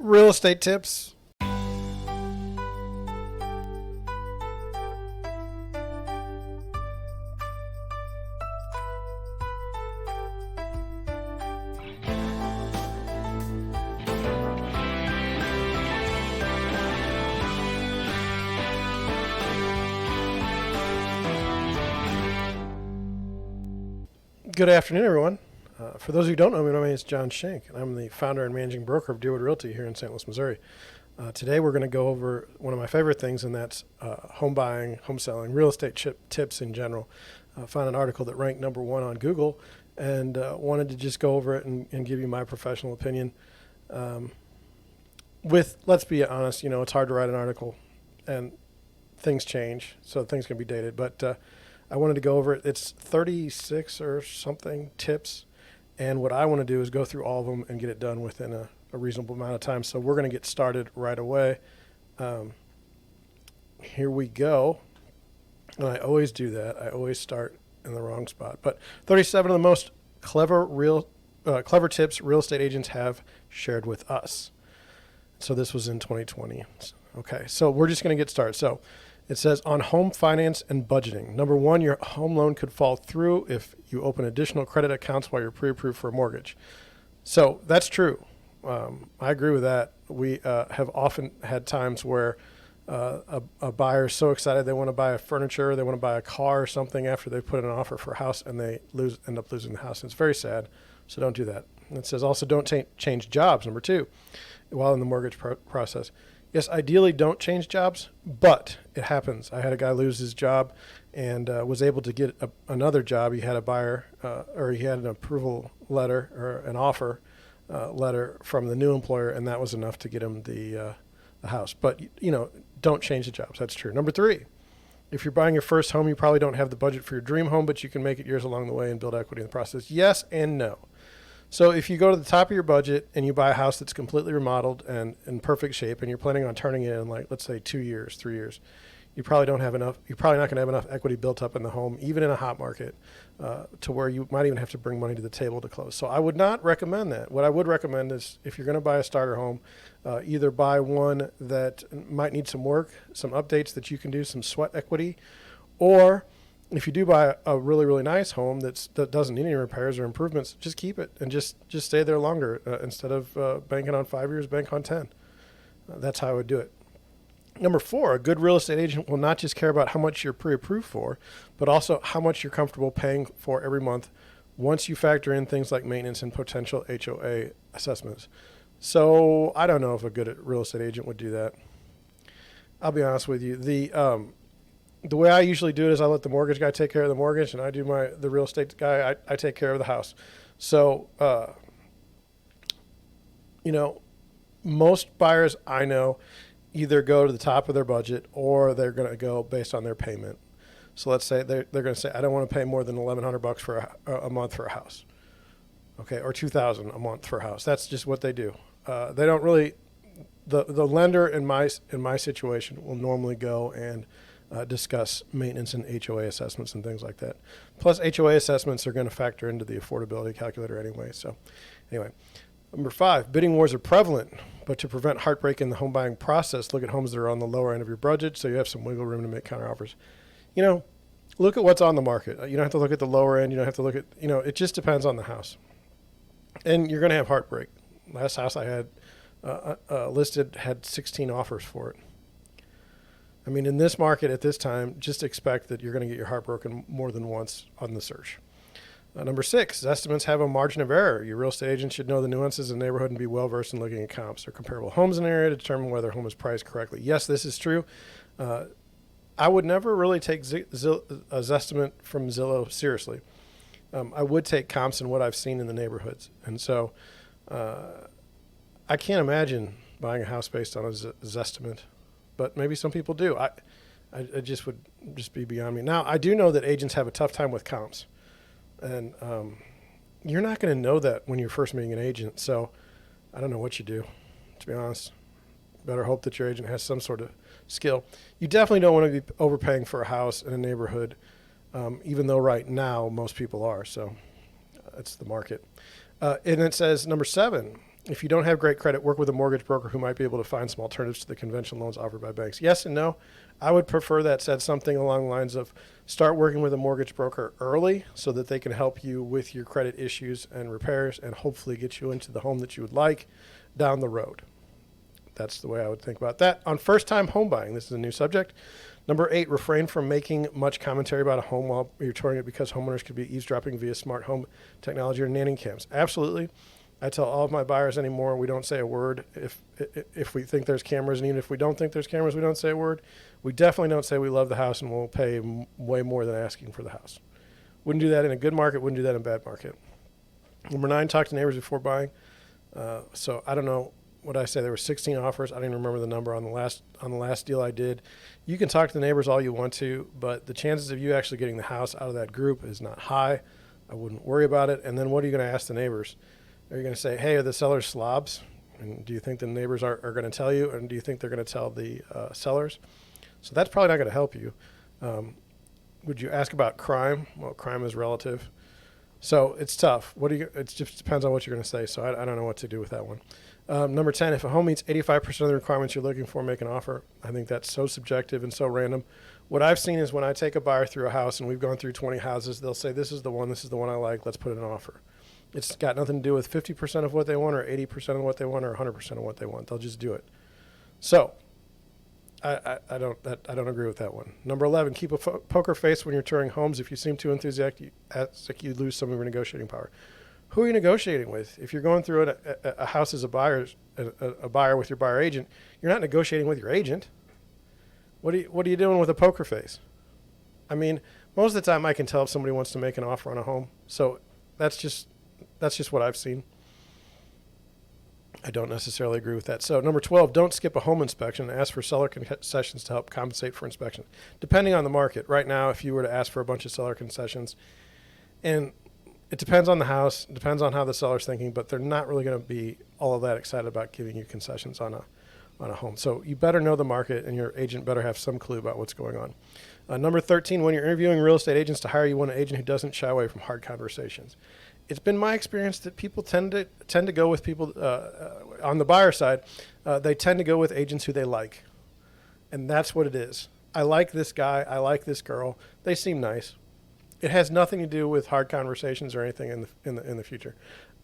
Real estate tips. Good afternoon, everyone. For those who don't know me, my name is John Shank, and I'm the founder and managing broker of Deerwood Realty here in St. Louis, Missouri. Today, we're going to go over one of my favorite things, and that's home buying, home selling, real estate tips in general. I found an article that ranked number one on Google, and wanted to just go over it and give you my professional opinion. Let's be honest, it's hard to write an article, and things change, so things can be dated, but I wanted to go over it. It's 36 or something tips, and what I want to do is go through all of them and get it done within a reasonable amount of time. So we're going to get started right away. Here we go. And I always do that. I always start in the wrong spot. But 37 of the most clever tips real estate agents have shared with us. So this was in 2020. Okay, so we're just going to get started. So it says on home finance and budgeting. Number one, your home loan could fall through if you open additional credit accounts while you're pre-approved for a mortgage. So that's true. I agree with that. We have often had times where a buyer is so excited they want to buy a furniture, they want to buy a car or something after they've put in an offer for a house, and they end up losing the house. And it's very sad, so don't do that. And it says also don't change jobs, number two, while in the mortgage process. Yes, ideally don't change jobs, but it happens. I had a guy lose his job and was able to get another job. He had a buyer, or he had an approval letter or an offer letter from the new employer, and that was enough to get him the house. But, don't change the jobs. That's true. Number three, if you're buying your first home, you probably don't have the budget for your dream home, but you can make it yours along the way and build equity in the process. Yes and no. So if you go to the top of your budget and you buy a house that's completely remodeled and in perfect shape, and you're planning on turning it in, like, let's say 2 years, 3 years, you probably don't have enough. You're probably not going to have enough equity built up in the home, even in a hot market, to where you might even have to bring money to the table to close. So I would not recommend that. What I would recommend is if you're going to buy a starter home, either buy one that might need some work, some updates that you can do, some sweat equity, or if you do buy a really, really nice home that doesn't need any repairs or improvements, just keep it and just stay there longer. Instead of banking on 5 years, bank on 10. That's how I would do it. Number four, a good real estate agent will not just care about how much you're pre-approved for, but also how much you're comfortable paying for every month once you factor in things like maintenance and potential HOA assessments. So I don't know if a good real estate agent would do that. I'll be honest with you. The way I usually do it is I let the mortgage guy take care of the mortgage, and I do the real estate guy, I take care of the house. So, most buyers I know either go to the top of their budget or they're going to go based on their payment. So let's say they're going to say, I don't want to pay more than $1,100 for a month for a house. Okay, or $2,000 a month for a house. That's just what they do. They don't really, the lender in my situation will normally go and discuss maintenance and HOA assessments and things like that. Plus, HOA assessments are going to factor into the affordability calculator anyway. So, anyway, number five, bidding wars are prevalent, but to prevent heartbreak in the home buying process, look at homes that are on the lower end of your budget, so you have some wiggle room to make counteroffers. Look at what's on the market. You don't have to look at the lower end. You don't have to look at, it just depends on the house. And you're going to have heartbreak. Last house I had listed had 16 offers for it. I mean, in this market at this time, just expect that you're going to get your heart broken more than once on the search. Number six, estimates have a margin of error. Your real estate agent should know the nuances of the neighborhood and be well-versed in looking at comps or comparable homes in the area to determine whether a home is priced correctly. Yes, this is true. I would never really take Zestimate from Zillow seriously. I would take comps and what I've seen in the neighborhoods. And so I can't imagine buying a house based on a Zestimate. But maybe some people do. I just would just be beyond me. Now, I do know that agents have a tough time with comps. And you're not going to know that when you're first meeting an agent. So I don't know what you do, to be honest. Better hope that your agent has some sort of skill. You definitely don't want to be overpaying for a house in a neighborhood, even though right now most people are. So it's the market. And it says, number seven, If you don't have great credit, work with a mortgage broker who might be able to find some alternatives to the conventional loans offered by banks. Yes and no. I would prefer that said something along the lines of start working with a mortgage broker early so that they can help you with your credit issues and repairs and hopefully get you into the home that you would like down the road. That's the way I would think about that. On first-time home buying, this is a new subject. Number 8, refrain from making much commentary about a home while you're touring it because homeowners could be eavesdropping via smart home technology or nanny cams. Absolutely. I tell all of my buyers anymore, we don't say a word if we think there's cameras, and even if we don't think there's cameras, we don't say a word. We definitely don't say we love the house and we'll pay way more than asking for the house. Wouldn't do that in a good market, wouldn't do that in a bad market. Number 9, talk to neighbors before buying. So I don't know what I say. There were 16 offers. I don't even remember the number on the last deal I did. You can talk to the neighbors all you want to, but the chances of you actually getting the house out of that group is not high. I wouldn't worry about it. And then what are you going to ask the neighbors? Are you going to say, hey, are the sellers slobs? And do you think the neighbors are going to tell you? And do you think they're going to tell the sellers? So that's probably not going to help you. Would you ask about crime? Well, crime is relative. So it's tough. It just depends on what you're going to say. So I don't know what to do with that one. Number 10, if a home meets 85% of the requirements you're looking for, make an offer. I think that's so subjective and so random. What I've seen is when I take a buyer through a house and we've gone through 20 houses, they'll say, this is the one I like, let's put in an offer. It's got nothing to do with 50% of what they want or 80% of what they want or 100% of what they want. They'll just do it. So I don't agree with that one. Number 11, keep a poker face when you're touring homes. If you seem too enthusiastic, you lose some of your negotiating power. Who are you negotiating with? If you're going through a house as a buyer with your buyer agent, you're not negotiating with your agent. What are you doing with a poker face? I mean, most of the time I can tell if somebody wants to make an offer on a home. So that's just what I've seen. I don't necessarily agree with that. So number 12, don't skip a home inspection. Ask for seller concessions to help compensate for inspection. Depending on the market. Right now, if you were to ask for a bunch of seller concessions, and it depends on the house, depends on how the seller's thinking, but they're not really going to be all of that excited about giving you concessions on a home. So you better know the market, and your agent better have some clue about what's going on. Number 13, when you're interviewing real estate agents to hire, you want an agent who doesn't shy away from hard conversations. It's been my experience that people tend to go with people on the buyer side. They tend to go with agents who they like, and that's what it is. I like this guy. I like this girl. They seem nice. It has nothing to do with hard conversations or anything in the future.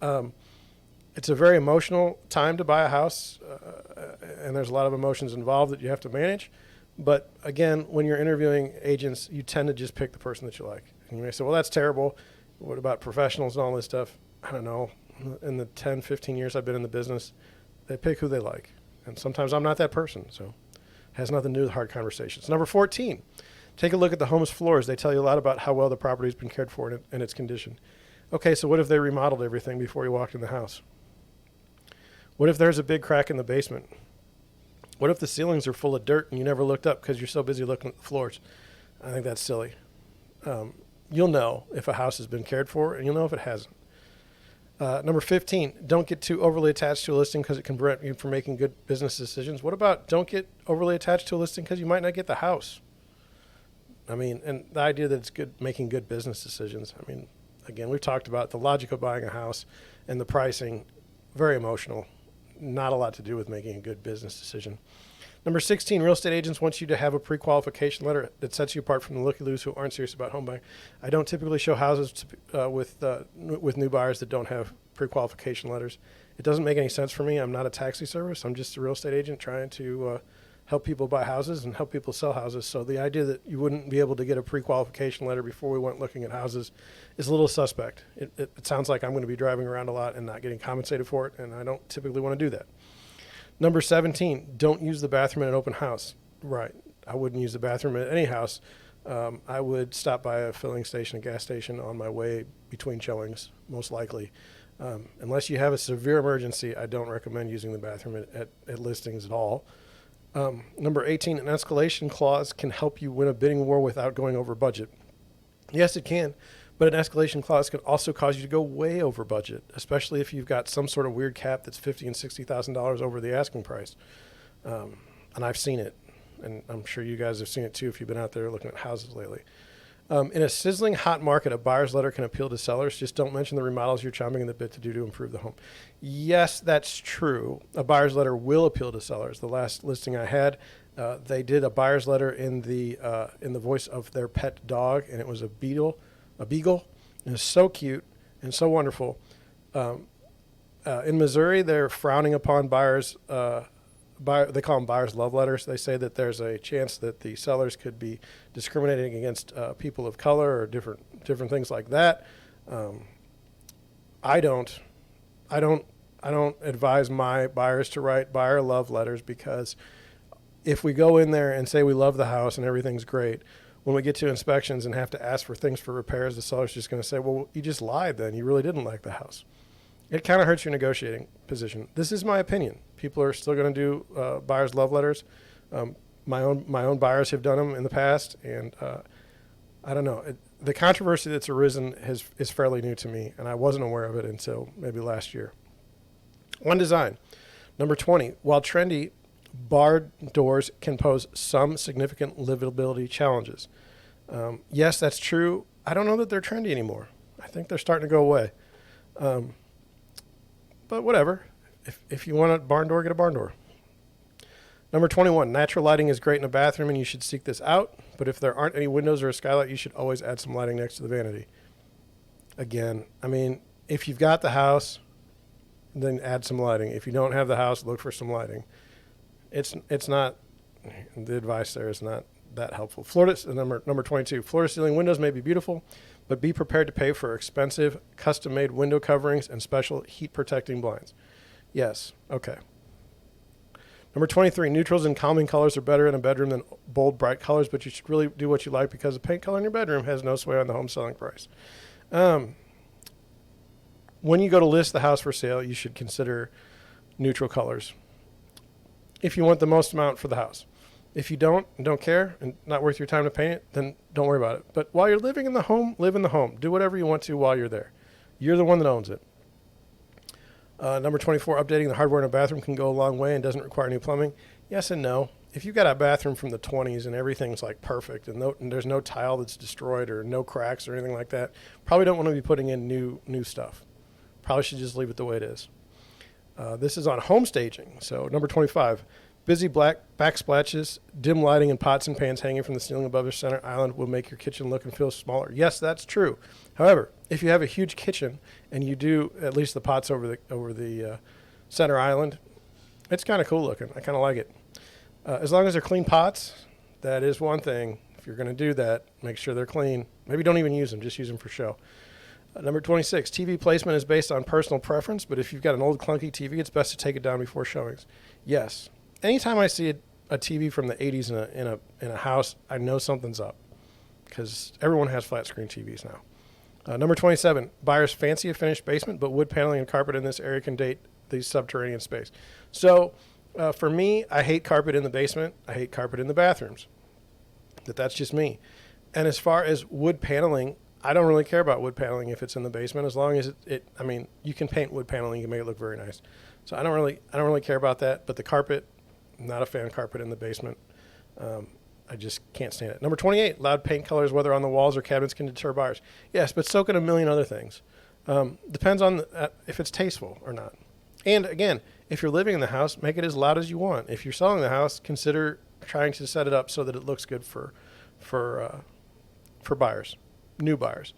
It's a very emotional time to buy a house, and there's a lot of emotions involved that you have to manage. But again, when you're interviewing agents, you tend to just pick the person that you like. And you may say, well, that's terrible. What about professionals and all this stuff? I don't know. In the 10, 15 years I've been in the business, they pick who they like. And sometimes I'm not that person, so it has nothing to do with hard conversations. Number 14, take a look at the home's floors. They tell you a lot about how well the property's been cared for and its condition. Okay, so what if they remodeled everything before you walked in the house? What if there's a big crack in the basement? What if the ceilings are full of dirt and you never looked up because you're so busy looking at the floors? I think that's silly. You'll know if a house has been cared for, and you'll know if it hasn't. Number 15, don't get too overly attached to a listing because it can prevent you from making good business decisions. What about don't get overly attached to a listing because you might not get the house? I mean, and the idea that it's good making good business decisions. I mean, again, we've talked about the logic of buying a house and the pricing, very emotional, not a lot to do with making a good business decision. Number 16, real estate agents want you to have a pre-qualification letter that sets you apart from the looky-loos who aren't serious about home buying. I don't typically show houses with new buyers that don't have pre-qualification letters. It doesn't make any sense for me. I'm not a taxi service. I'm just a real estate agent trying to help people buy houses and help people sell houses. So the idea that you wouldn't be able to get a pre-qualification letter before we went looking at houses is a little suspect. It sounds like I'm going to be driving around a lot and not getting compensated for it, and I don't typically want to do that. Number 17, don't use the bathroom in an open house. Right. I wouldn't use the bathroom at any house. I would stop by a filling station, a gas station on my way between showings, most likely. Unless you have a severe emergency, I don't recommend using the bathroom at listings at all. Number 18, an escalation clause can help you win a bidding war without going over budget. Yes, it can. But an escalation clause can also cause you to go way over budget, especially if you've got some sort of weird cap that's $50,000 and $60,000 over the asking price. And I've seen it, and I'm sure you guys have seen it too if you've been out there looking at houses lately. In a sizzling hot market, a buyer's letter can appeal to sellers. Just don't mention the remodels you're chomping in the bit to do to improve the home. Yes, that's true. A buyer's letter will appeal to sellers. The last listing I had, they did a buyer's letter in the voice of their pet dog, and it was a beagle. It was so cute and so wonderful. In Missouri, they're frowning upon buyers. They call them buyers' love letters. They say that there's a chance that the sellers could be discriminating against people of color or different things like that. I don't advise my buyers to write buyer love letters, because if we go in there and say we love the house and everything's great, when we get to inspections and have to ask for things for repairs, the seller's just going to say, well, you just lied then. You really didn't like the house. It kind of hurts your negotiating position. This is my opinion. People are still going to do buyers' love letters. My own buyers have done them in the past, and I don't know. The controversy that's arisen is fairly new to me, and I wasn't aware of it until maybe last year. On design, number 20. While trendy, barred doors can pose some significant livability challenges. Yes, that's true. I don't know that they're trendy anymore. I think they're starting to go away. But whatever. If you want a barn door, get a barn door. Number 21, natural lighting is great in a bathroom and you should seek this out. But if there aren't any windows or a skylight, you should always add some lighting next to the vanity. Again, I mean, if you've got the house, then add some lighting. If you don't have the house, look for some lighting. It's not, the advice there is not that helpful. Number 22, floor to ceiling windows may be beautiful, but be prepared to pay for expensive, custom-made window coverings and special heat-protecting blinds. Yes, okay. Number 23, neutrals and calming colors are better in a bedroom than bold, bright colors, but you should really do what you like, because the paint color in your bedroom has no sway on the home selling price. When you go to list the house for sale, you should consider neutral colors if you want the most amount for the house. If you don't care and not worth your time to paint it, then don't worry about it. But while you're living in the home, live in the home. Do whatever you want to while you're there. You're the one that owns it. Number 24, updating the hardware in a bathroom can go a long way and doesn't require new plumbing. Yes and no. If you've got a bathroom from the 20s and everything's like perfect and there's no tile that's destroyed or no cracks or anything like that, probably don't want to be putting in new stuff. Probably should just leave it the way it is. This is on home staging. So number 25, busy black backsplashes, dim lighting, and pots and pans hanging from the ceiling above your center island will make your kitchen look and feel smaller. Yes, that's true. However, if you have a huge kitchen and you do at least the pots over the center island, it's kind of cool looking. I kind of like it. As long as they're clean pots, that is one thing. If you're going to do that, make sure they're clean. Maybe don't even use them. Just use them for show. Number 26, TV placement is based on personal preference, but if you've got an old clunky TV, it's best to take it down before showings. Yes. Anytime I see a TV from the 80s in a house, I know something's up, because everyone has flat screen TVs now. Number 27, buyers fancy a finished basement, but wood paneling and carpet in this area can date the subterranean space. So for me, I hate carpet in the basement. I hate carpet in the bathrooms. That's just me. And as far as wood paneling, I don't really care about wood paneling if it's in the basement, as long as I mean, you can paint wood paneling, you can make it look very nice. So I don't really care about that. But the carpet, I'm not a fan of carpet in the basement. I just can't stand it. Number 28, loud paint colors, whether on the walls or cabinets, can deter buyers. Yes, but so can a million other things. Depends on if it's tasteful or not. And again, if you're living in the house, make it as loud as you want. If you're selling the house, consider trying to set it up so that it looks good for buyers, new buyers.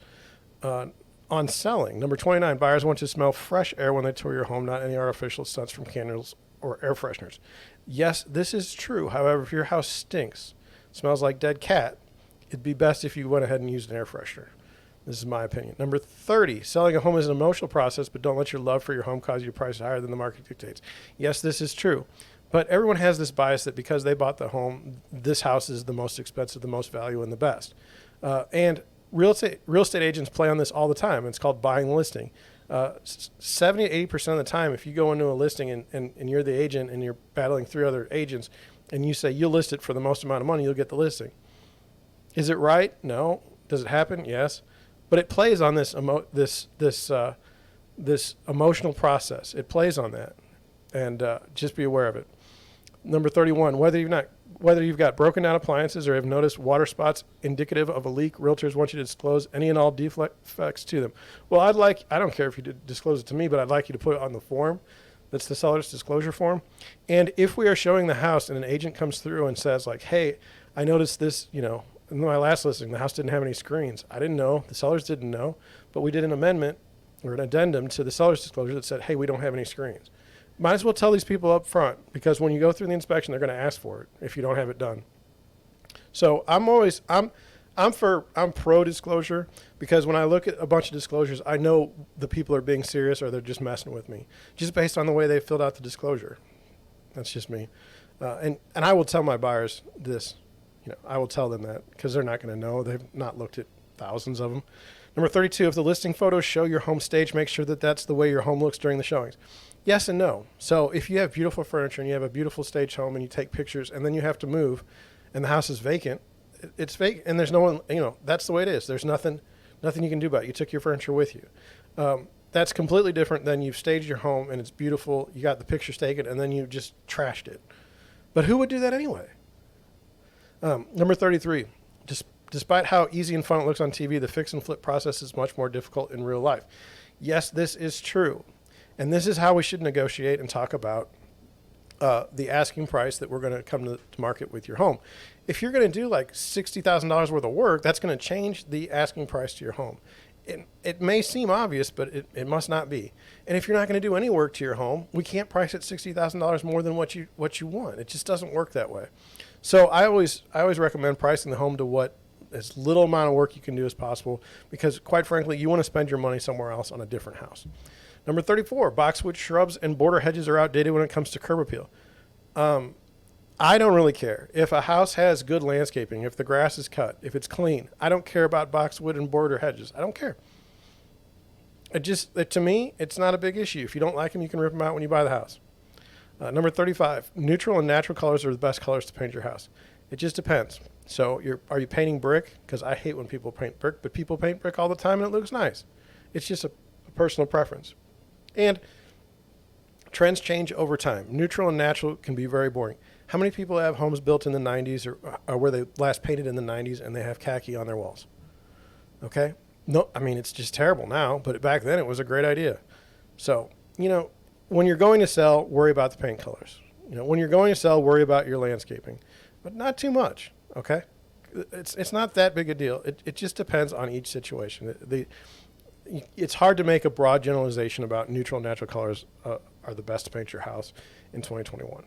On selling, number 29, buyers want to smell fresh air when they tour your home, not any artificial scents from candles or air fresheners. Yes, this is true. However, if your house stinks, smells like dead cat, it'd be best if you went ahead and used an air freshener. This is my opinion. Number 30, selling a home is an emotional process, but don't let your love for your home cause you price higher than the market dictates. Yes, this is true. But everyone has this bias that because they bought the home, this house is the most expensive, the most value, and the best. And real estate agents play on this all the time. It's called buying the listing. 70 to 80% of the time, if you go into a listing and you're the agent and you're battling 3 other agents and you say you'll list it for the most amount of money, you'll get the listing. Is it right? No. Does it happen? Yes. But it plays on this emotional process. It plays on that. And just be aware of it. Number 31, whether you've Whether you've got broken down appliances or have noticed water spots indicative of a leak, realtors want you to disclose any and all defects to them. Well, I don't care if you disclose it to me, but I'd like you to put it on the form. That's the seller's disclosure form. And if we are showing the house and an agent comes through and says like, hey, I noticed this, in my last listing, the house didn't have any screens. I didn't know, the sellers didn't know, but we did an amendment or an addendum to the seller's disclosure that said, hey, we don't have any screens. Might as well tell these people up front, because when you go through the inspection, they're going to ask for it if you don't have it done. So I'm pro disclosure, because when I look at a bunch of disclosures, I know the people are being serious or they're just messing with me, just based on the way they filled out the disclosure. That's just me. And I will tell my buyers this, I will tell them that, because they're not going to know. They've not looked at thousands of them. Number 32, if the listing photos show your home stage, make sure that that's the way your home looks during the showings. Yes and no. So if you have beautiful furniture and you have a beautiful stage home and you take pictures and then you have to move and the house is vacant, it's vacant and there's no one, that's the way it is. There's nothing you can do about it. You took your furniture with you. That's completely different than you've staged your home and it's beautiful. You got the pictures taken and then you just trashed it. But who would do that anyway? Number 33, despite how easy and fun it looks on TV, the fix and flip process is much more difficult in real life. Yes, this is true. And this is how we should negotiate and talk about the asking price that we're going to come to market with your home. If you're going to do like $60,000 worth of work, that's going to change the asking price to your home. It may seem obvious, but it must not be. And if you're not going to do any work to your home, we can't price it $60,000 more than what you want. It just doesn't work that way. So I always recommend pricing the home to what as little amount of work you can do as possible, because quite frankly, you want to spend your money somewhere else on a different house. Number 34, boxwood shrubs and border hedges are outdated when it comes to curb appeal. I don't really care. If a house has good landscaping, if the grass is cut, if it's clean, I don't care about boxwood and border hedges. I don't care. To me, it's not a big issue. If you don't like them, you can rip them out when you buy the house. Number 35, neutral and natural colors are the best colors to paint your house. It just depends. So are you painting brick? Because I hate when people paint brick, but people paint brick all the time and it looks nice. It's just a personal preference. And trends change over time. Neutral and natural can be very boring. How many people have homes built in the 90s or where they last painted in the 90s and they have khaki on their walls? Okay? No, I mean, it's just terrible now, but back then it was a great idea. So, when you're going to sell, worry about the paint colors. When you're going to sell, worry about your landscaping, but not too much, okay? It's not that big a deal. It just depends on each situation. It's hard to make a broad generalization about neutral and natural colors are the best to paint your house in 2021.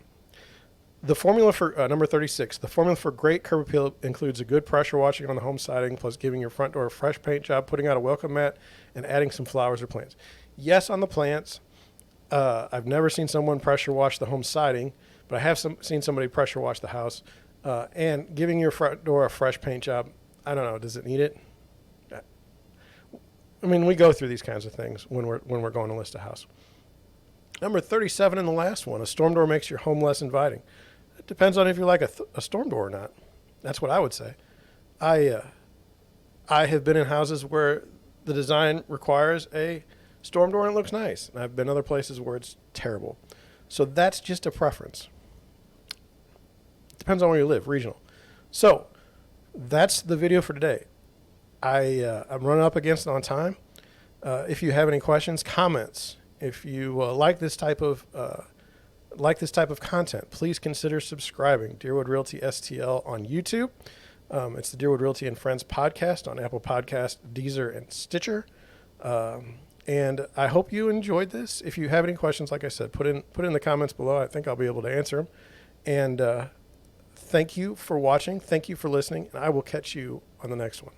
The formula for number 36, the formula for great curb appeal includes a good pressure washing on the home siding, plus giving your front door a fresh paint job, putting out a welcome mat, and adding some flowers or plants. Yes, on the plants. I've never seen someone pressure wash the home siding, but I have seen somebody pressure wash the house. And giving your front door a fresh paint job, I don't know, does it need it? I mean, we go through these kinds of things when we're going to list a house. Number 37 and the last one, a storm door makes your home less inviting. It depends on if you like a storm door or not. That's what I would say. I have been in houses where the design requires a storm door and it looks nice. And I've been other places where it's terrible. So that's just a preference. It depends on where you live, regional. So that's the video for today. I'm running up against it on time. If you have any questions, comments, if you like this type of content, please consider subscribing. Deerwood Realty STL on YouTube. It's the Deerwood Realty and Friends podcast on Apple Podcast, Deezer, and Stitcher. And I hope you enjoyed this. If you have any questions, like I said, put in the comments below. I think I'll be able to answer them. And thank you for watching. Thank you for listening. And I will catch you on the next one.